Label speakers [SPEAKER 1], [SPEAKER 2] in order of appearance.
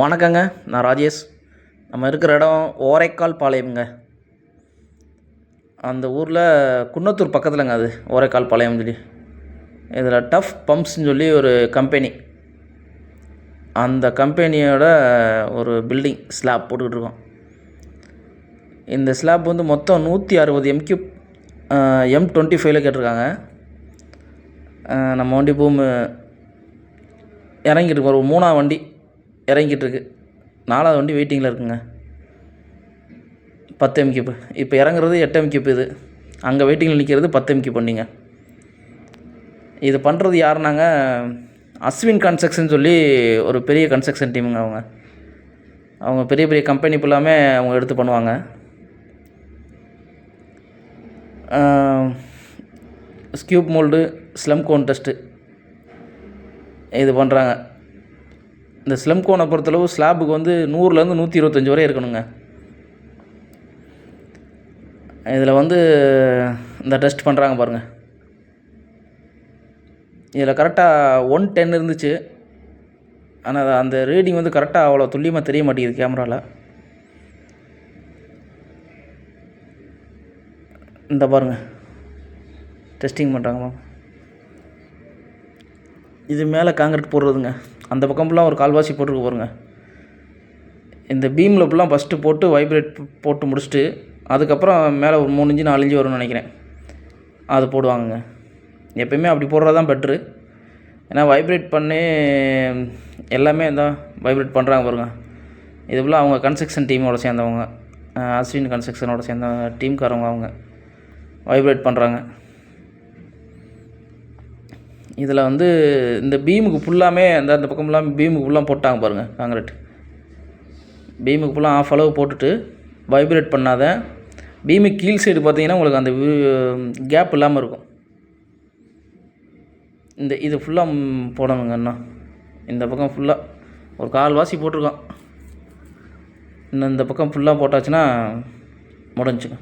[SPEAKER 1] வணக்கங்க. நான் ராஜேஷ். நம்ம இருக்கிற இடம் ஓரைக்கால் பாளையம்ங்க. அந்த ஊரில் குன்னத்தூர் பக்கத்தில்ங்க. அது ஓரைக்கால் பாளையம்னு சொல்லி இதில் டஃப் பம்ப்ஸ்ன்னு சொல்லி ஒரு கம்பெனி. அந்த கம்பெனியோட ஒரு பில்டிங் ஸ்லாப் போட்டுக்கிட்டுருக்கோம். இந்த ஸ்லாப் வந்து மொத்தம் 160 M3 M25 கேட்டிருக்காங்க. நம்ம வண்டி பூமி இறங்கிட்டு இருக்கோம். ஒரு 3ஆவது வண்டி இறங்கிட்டு இருக்கு. 4ஆவது வண்டி வெயிட்டிங்கில் இருக்குங்க. 10 M3. இப்போ இறங்குறது 8 M3. இது அங்கே வெயிட்டிங்கில் நிற்கிறது 10 M3 பண்ணிங்க. இது பண்ணுறது யாருனாங்க, அஸ்வின் கன்ஸ்ட்ரக்ஷன் சொல்லி ஒரு பெரிய கன்ஸ்ட்ரக்ஷன் டீமுங்க. அவங்க பெரிய பெரிய கம்பெனி ஃபுல்லாமே அவங்க எடுத்து பண்ணுவாங்க. ஸ்கியூப் மோல்டு, ஸ்லம் கோன் டெஸ்ட்டு இது பண்ணுறாங்க. இந்த ஸ்லம் கோனை பொறுத்தளவு ஸ்லாபுக்கு வந்து 100லேருந்து 125 வரை இருக்கணுங்க. இதில் வந்து இந்த டெஸ்ட் பண்ணுறாங்க பாருங்கள். இதில் கரெக்டாக 110 இருந்துச்சு. ஆனால் அந்த ரீடிங் வந்து கரெக்டாக அவ்வளோ துல்லியமாக தெரிய மாட்டேங்குது கேமராவில். இந்த பாருங்கள், டெஸ்டிங் பண்ணுறாங்க. இது மேலே காங்கிரீட் போடுறதுங்க. அந்த பக்கம் ஃபுல்லாக ஒரு கால்வாசி போட்டுருக்கு பாருங்க. இந்த பீமில் ஃபுல்லாக ஃபஸ்ட்டு போட்டு வைப்ரேட் போட்டு முடிச்சுட்டு அதுக்கப்புறம் மேலே ஒரு 3 இன்ச்சு 4 இன்ச்சு வரும்னு நினைக்கிறேன், அது போடுவாங்கங்க. எப்போயுமே அப்படி போடுறது தான் பெட்ரு. ஏன்னா வைப்ரேட் பண்ணி எல்லாமே தான் வைப்ரேட் பண்ணுறாங்க பாருங்க. இது ஃபுல்லாக அவங்க கன்ஸ்ட்ரக்ஷன் டீமோட சேர்ந்தவங்க, அஸ்வின் கன்ஸ்ட்ரக்ஷனோட சேர்ந்த டீம்காரவங்க. அவங்க வைப்ரேட் பண்ணுறாங்க. இதில் வந்து இந்த பீமுக்கு ஃபுல்லாமே அந்த பக்கம் ஃபுல்லாக பீமுக்கு ஃபுல்லாக போட்டாங்க பாருங்கள் காங்கிரீட். பீமுக்கு ஃபுல்லாக ஆஃப் அளவு போட்டுட்டு வைப்ரேட் பண்ணாத பீமுக்கு கீழ் சைடு பார்த்தீங்கன்னா உங்களுக்கு அந்த கேப் இல்லாமல் இருக்கும். இது ஃபுல்லாக போடணுங்க. இன்னும் இந்த பக்கம் ஃபுல்லாக ஒரு கால்வாசி போட்டிருக்கோம். இன்னும் இந்த பக்கம் ஃபுல்லாக போட்டாச்சுன்னா முடிஞ்சுங்க.